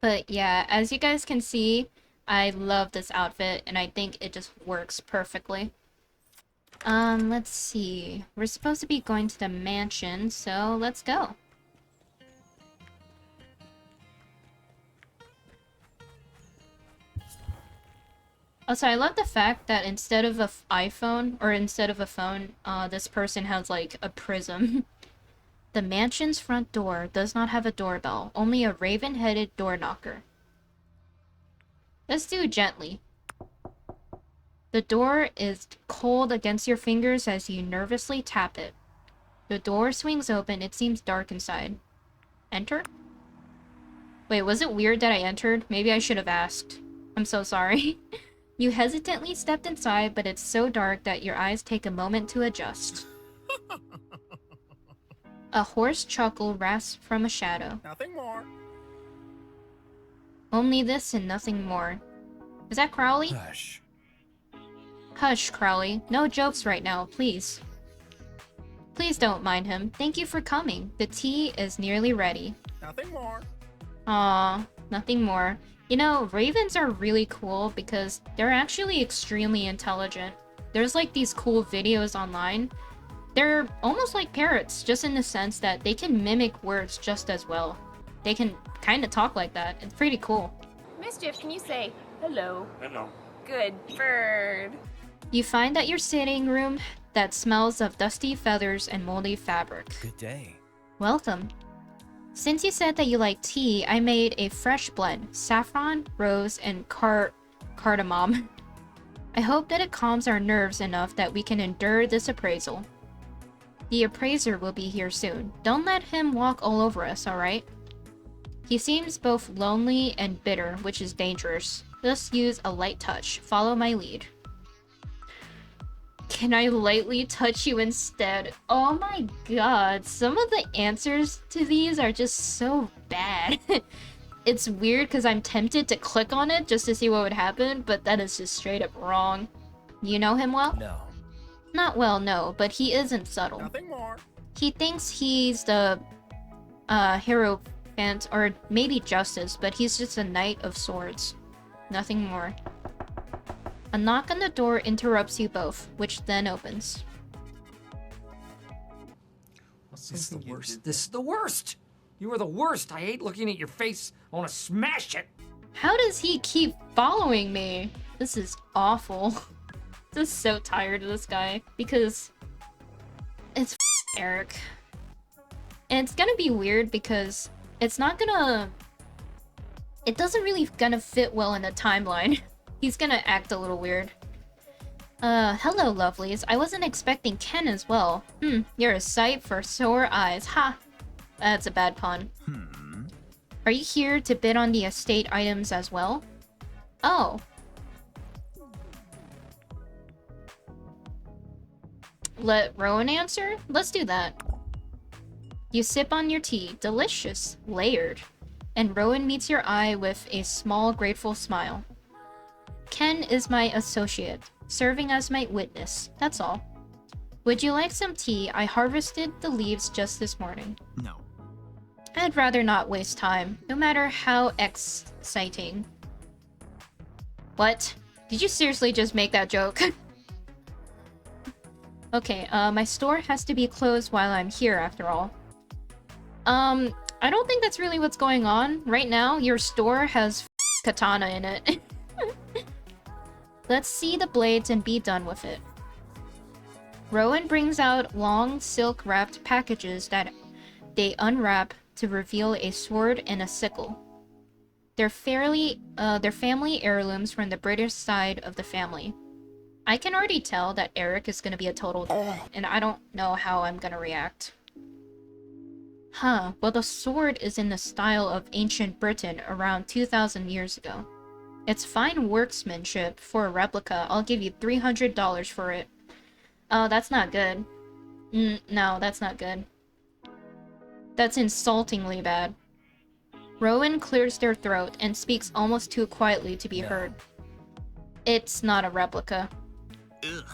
But yeah, as you guys can see, I love this outfit and I think it just works perfectly. Let's see. We're supposed to be going to the mansion, so let's go. Also, I love the fact that instead of an iPhone, or instead of a phone, this person has like a prism. The mansion's front door does not have a doorbell, only a raven-headed door knocker. Let's do it gently. The door is cold against your fingers as you nervously tap it. The door swings open, it seems dark inside. Enter? Wait, was it weird that I entered? Maybe I should have asked. I'm so sorry. You hesitantly stepped inside, but it's so dark that your eyes take a moment to adjust. A hoarse chuckle rasps from a shadow. Nothing more. Only this and nothing more. Is that Crowley? Hush. Hush, Crowley. No jokes right now, please. Please don't mind him. Thank you for coming. The tea is nearly ready. Nothing more. Aw, nothing more. You know, ravens are really cool because they're actually extremely intelligent. There's like these cool videos online. They're almost like parrots, just in the sense that they can mimic words just as well. They can kind of talk like that. It's pretty cool. Mischief, can you say hello? Hello. Good bird. You find that your sitting room that smells of dusty feathers and moldy fabric. Good day. Welcome. Since you said that you like tea, I made a fresh blend. Saffron, rose, and cardamom. I hope that it calms our nerves enough that we can endure this appraisal. The appraiser will be here soon. Don't let him walk all over us, alright? He seems both lonely and bitter, which is dangerous. Just use a light touch. Follow my lead. Can I lightly touch you instead? Oh my god, some of the answers to these are just so bad. It's weird because I'm tempted to click on it just to see what would happen, but that is just straight up wrong. You know him well? No. Not well, no, but he isn't subtle. Nothing more. He thinks he's the Hierophant, or maybe Justice, but he's just a Knight of Swords. Nothing more. A knock on the door interrupts you both, which then opens. This is the worst. This is the worst! You are the worst! I hate looking at your face. I want to smash it! How does he keep following me? This is awful. Just so tired of this guy, because it's Eric. And it's gonna be weird because it's not gonna... It doesn't really gonna fit well in the timeline. He's gonna act a little weird. Hello, lovelies. I wasn't expecting Ken as well. You're a sight for sore eyes. Ha! That's a bad pun. Are you here to bid on the estate items as well? Oh. Let Rowan answer? Let's do that. You sip on your tea. Delicious. Layered. And Rowan meets your eye with a small, grateful smile. Ken is my associate, serving as my witness. That's all. Would you like some tea? I harvested the leaves just this morning. No. I'd rather not waste time, no matter how exciting. What? Did you seriously just make that joke? Okay, my store has to be closed while I'm here after all. I don't think that's really what's going on. Right now, your store has katana in it. Let's see the blades and be done with it. Rowan brings out long silk-wrapped packages that they unwrap to reveal a sword and a sickle. They're family heirlooms from the British side of the family. I can already tell that Eric is gonna be a total and I don't know how I'm gonna react. Huh, well the sword is in the style of ancient Britain around 2,000 years ago. It's fine workmanship for a replica. I'll give you $300 for it. Oh, that's not good. No, that's not good. That's insultingly bad. Rowan clears their throat and speaks almost too quietly to be heard. It's not a replica. Ugh.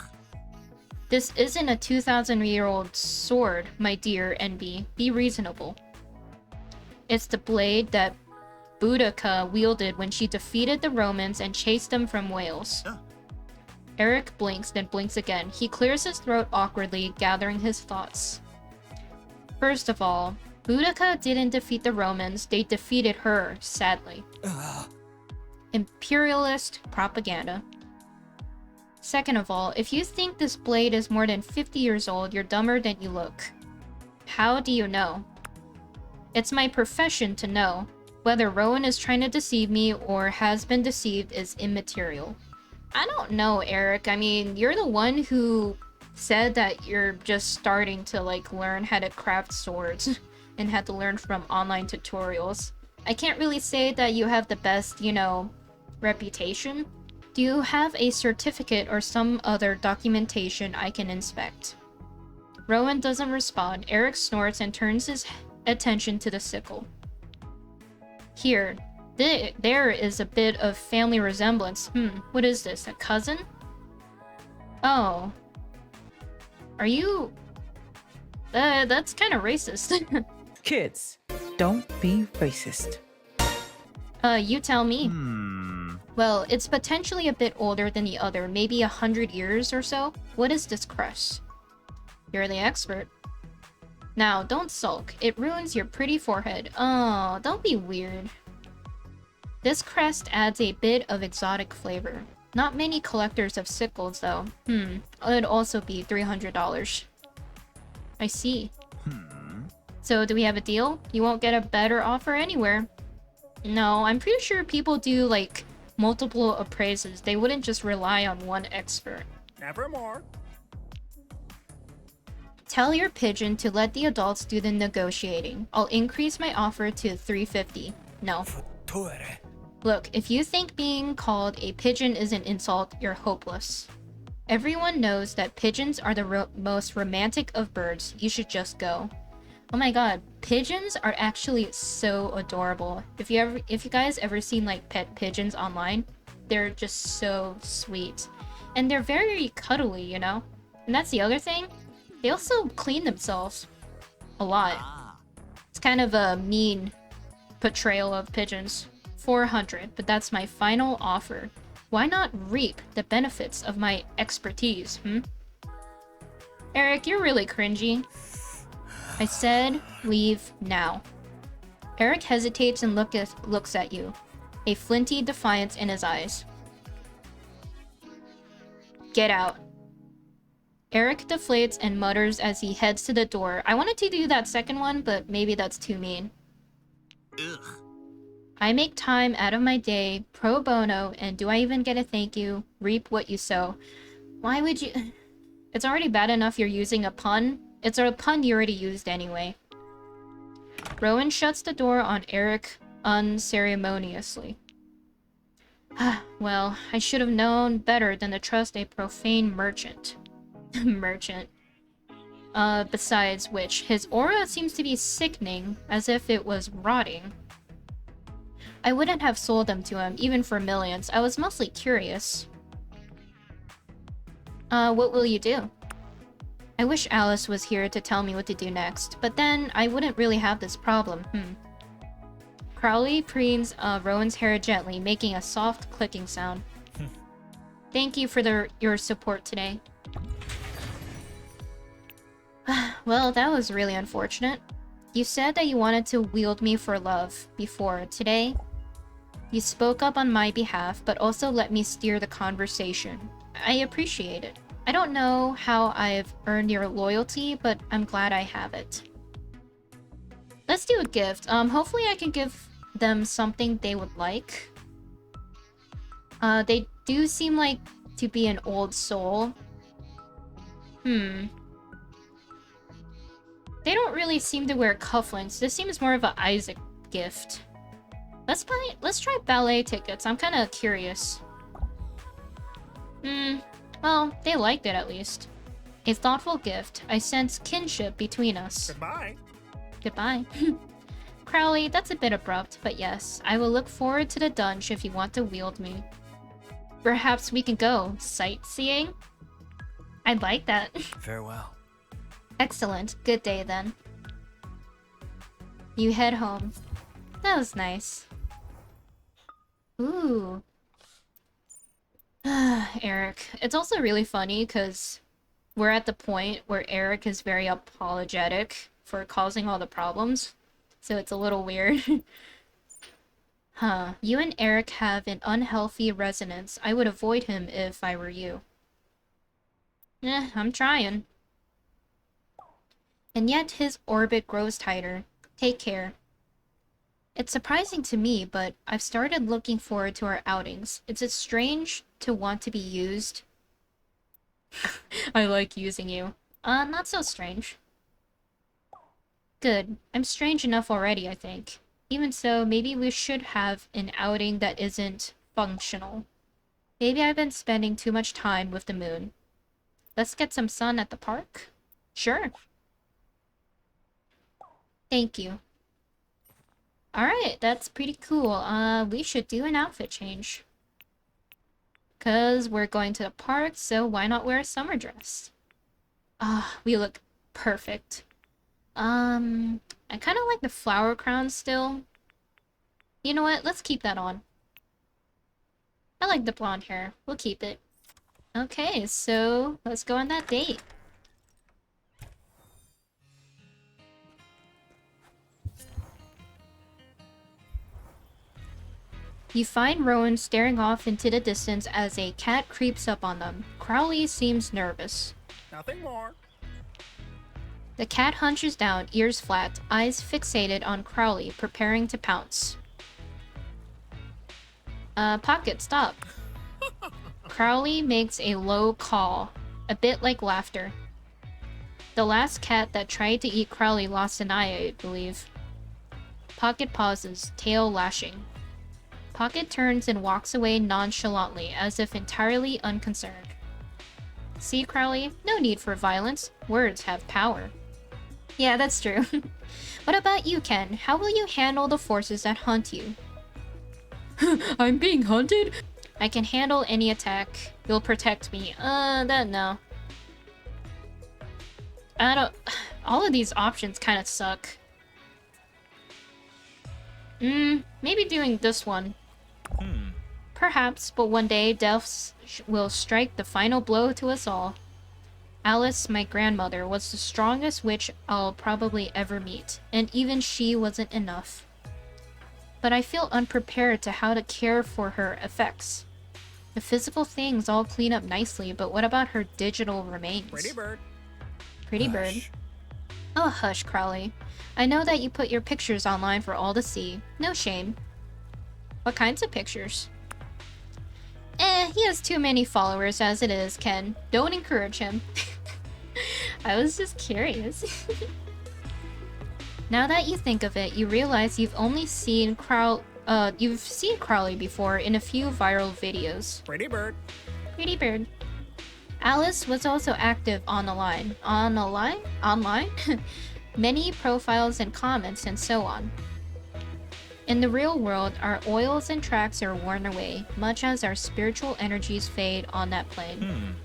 This isn't a 2,000-year-old sword, my dear NB. Be reasonable. It's the blade that Boudica wielded when she defeated the Romans and chased them from Wales. Eric blinks, then blinks again. He clears his throat awkwardly, gathering his thoughts. First of all, Boudica didn't defeat the Romans, they defeated her, sadly. Imperialist propaganda. Second of all, if you think this blade is more than 50 years old, you're dumber than you look. How do you know? It's my profession to know. Whether Rowan is trying to deceive me or has been deceived is immaterial. I don't know, Eric. I mean, you're the one who said that you're just starting to, like, learn how to craft swords and had to learn from online tutorials. I can't really say that you have the best, you know, reputation. Do you have a certificate or some other documentation I can inspect? Rowan doesn't respond. Eric snorts and turns his attention to the sickle. Here, there is a bit of family resemblance. What is this, a cousin? Oh. Are you... that's kind of racist. Kids, don't be racist. You tell me. Well, it's potentially a bit older than the other, maybe 100 years or so. What is this crest? You're the expert. Now, don't sulk. It ruins your pretty forehead. Oh, don't be weird. This crest adds a bit of exotic flavor. Not many collectors of sickles, though. It'd also be $300. I see. So, do we have a deal? You won't get a better offer anywhere. No, I'm pretty sure people do, like, multiple appraisals. They wouldn't just rely on one expert. Nevermore. Tell your pigeon to let the adults do the negotiating. I'll increase my offer to $350. No. Look, if you think being called a pigeon is an insult, you're hopeless. Everyone knows that pigeons are the most romantic of birds. You should just go. Oh my god, pigeons are actually so adorable. If you guys ever seen like pet pigeons online, they're just so sweet. And they're very cuddly, you know? And that's the other thing. They also clean themselves a lot. It's kind of a mean portrayal of pigeons. 400, but that's my final offer. Why not reap the benefits of my expertise, Eric, you're really cringy. I said leave now. Eric hesitates and looks at you, a flinty defiance in his eyes. Get out. Eric deflates and mutters as he heads to the door. I wanted to do that second one, but maybe that's too mean. I make time out of my day, pro bono, and do I even get a thank you? Reap what you sow. Why would you... It's already bad enough you're using a pun. It's a pun you already used anyway. Rowan shuts the door on Eric unceremoniously. Well, I should have known better than to trust a profane merchant. Merchant. Besides which, his aura seems to be sickening, as if it was rotting. I wouldn't have sold them to him, even for millions. I was mostly curious. What will you do? I wish Alice was here to tell me what to do next, but then I wouldn't really have this problem, Crowley preens Rowan's hair gently, making a soft clicking sound. Thank you for your support today. Well, that was really unfortunate. You said that you wanted to wield me for love before. Today, you spoke up on my behalf, but also let me steer the conversation. I appreciate it. I don't know how I've earned your loyalty, but I'm glad I have it. Let's do a gift. Hopefully I can give them something they would like. They do seem like to be an old soul. They don't really seem to wear cufflinks. This seems more of an Isaac gift. Let's try ballet tickets. I'm kind of curious. Well, they liked it at least. A thoughtful gift. I sense kinship between us. Goodbye. Goodbye. Crowley, that's a bit abrupt, but yes. I will look forward to the dungeon if you want to wield me. Perhaps we can go sightseeing? I'd like that. Farewell. Excellent. Good day then. You head home. That was nice. Ooh. Eric. It's also really funny because we're at the point where Eric is very apologetic for causing all the problems. So it's a little weird. Huh. You and Eric have an unhealthy resonance. I would avoid him if I were you. I'm trying. And yet his orbit grows tighter. Take care. It's surprising to me, but I've started looking forward to our outings. Is it strange to want to be used? I like using you. Not so strange. Good. I'm strange enough already, I think. Even so, maybe we should have an outing that isn't functional. Maybe I've been spending too much time with the moon. Let's get some sun at the park? Sure. Thank you. Alright, that's pretty cool. We should do an outfit change. 'Cause we're going to the park, so why not wear a summer dress? We look perfect. I kind of like the flower crown still. You know what? Let's keep that on. I like the blonde hair. We'll keep it. Okay, so let's go on that date. You find Rowan staring off into the distance as a cat creeps up on them. Crowley seems nervous. Nothing more. The cat hunches down, ears flat, eyes fixated on Crowley, preparing to pounce. Pocket, stop. Crowley makes a low call, a bit like laughter. The last cat that tried to eat Crowley lost an eye, I believe. Pocket pauses, tail lashing. Pocket turns and walks away nonchalantly, as if entirely unconcerned. See, Crowley? No need for violence. Words have power. Yeah, that's true. What about you, Ken? How will you handle the forces that hunt you? I'm being hunted? I can handle any attack. You'll protect me. No. I don't... All of these options kind of suck. Maybe doing this one. Perhaps, but one day, death will strike the final blow to us all. Alice, my grandmother, was the strongest witch I'll probably ever meet, and even she wasn't enough. But I feel unprepared to how to care for her effects. The physical things all clean up nicely, but what about her digital remains? Pretty bird. Pretty bird. Oh, hush, Crowley. I know that you put your pictures online for all to see. No shame. What kinds of pictures? He has too many followers as it is, Ken. Don't encourage him. I was just curious. Now that you think of it, you realize you've only seen Crowley before in a few viral videos. Pretty bird. Pretty bird. Alice was also active on the line. Online? Many profiles and comments and so on. In the real world, our oils and tracks are worn away, much as our spiritual energies fade on that plane.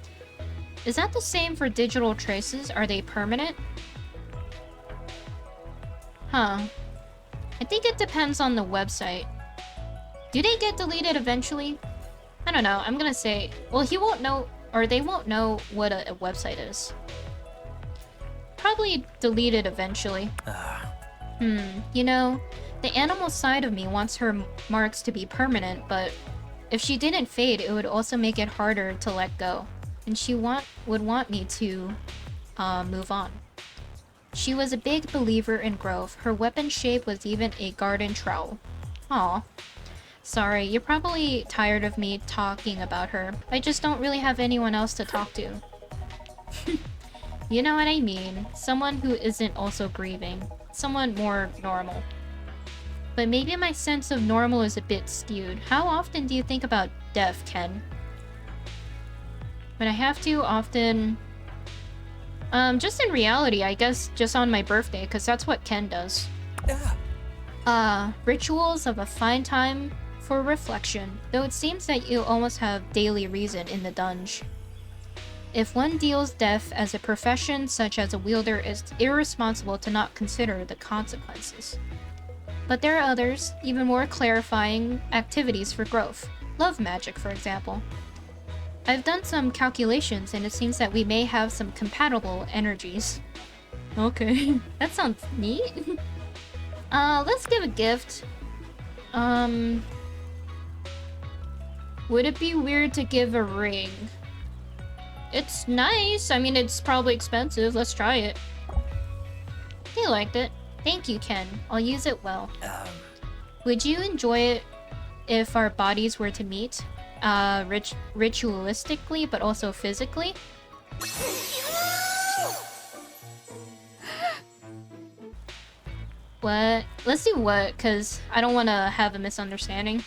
Is that the same for digital traces? Are they permanent? Huh. I think it depends on the website. Do they get deleted eventually? I don't know. I'm gonna say... Well, he won't know... Or they won't know what a website is. Probably deleted eventually. You know... The animal side of me wants her marks to be permanent, but if she didn't fade, it would also make it harder to let go. And she would want me to move on. She was a big believer in growth. Her weapon shape was even a garden trowel. Aw. Sorry, you're probably tired of me talking about her. I just don't really have anyone else to talk to. You know what I mean. Someone who isn't also grieving. Someone more normal. But maybe my sense of normal is a bit skewed. How often do you think about death, Ken? When I have to, often... just in reality, I guess just on my birthday, because that's what Ken does. Rituals of a fine time for reflection, though it seems that you almost have daily reason in the dungeon. If one deals death as a profession such as a wielder, it's irresponsible to not consider the consequences. But there are others, even more clarifying activities for growth. Love magic, for example. I've done some calculations and it seems that we may have some compatible energies. Okay. That sounds neat. Let's give a gift. Would it be weird to give a ring? It's nice. I mean, it's probably expensive. Let's try it. He liked it. Thank you, Ken. I'll use it well. Would you enjoy it if our bodies were to meet? Ritualistically, but also physically? What? Let's do what? Because I don't want to have a misunderstanding.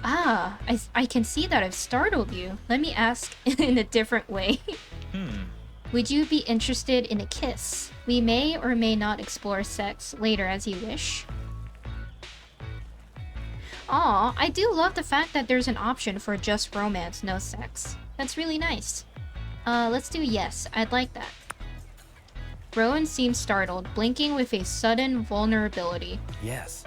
Ah, I can see that I've startled you. Let me ask in a different way. Would you be interested in a kiss? We may or may not explore sex later as you wish. Aw, I do love the fact that there's an option for just romance, no sex. That's really nice. Let's do yes. I'd like that. Rowan seems startled, blinking with a sudden vulnerability. Yes.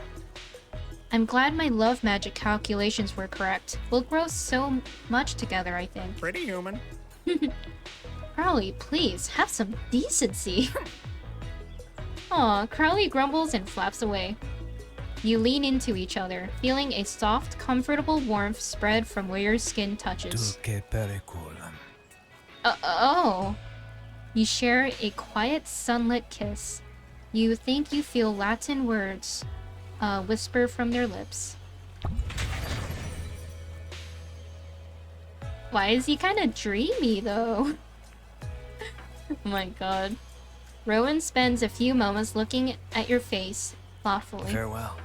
I'm glad my love magic calculations were correct. We'll grow so much together, I think. Pretty human. Crowley, please, have some decency. Aw, Crowley grumbles and flaps away. You lean into each other, feeling a soft, comfortable warmth spread from where your skin touches. Oh. You share a quiet, sunlit kiss. You think you feel Latin words whisper from their lips. Why is he kind of dreamy, though? Oh my god. Rowan spends a few moments looking at your face, thoughtfully. Farewell.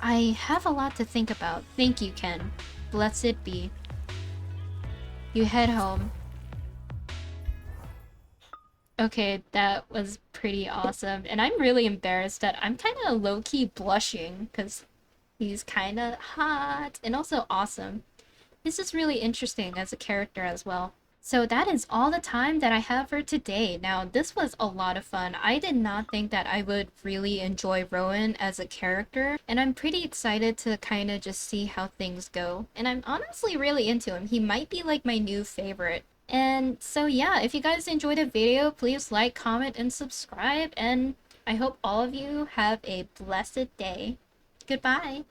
I have a lot to think about. Thank you, Ken. Blessed be. You head home. Okay, that was pretty awesome. And I'm really embarrassed that I'm kind of low-key blushing because he's kind of hot and also awesome. This is really interesting as a character as well. So that is all the time that I have for today. Now, this was a lot of fun. I did not think that I would really enjoy Rowan as a character, and I'm pretty excited to kind of just see how things go. And I'm honestly really into him. He might be like my new favorite. And so yeah, if you guys enjoyed the video, please like, comment, and subscribe. And I hope all of you have a blessed day. Goodbye.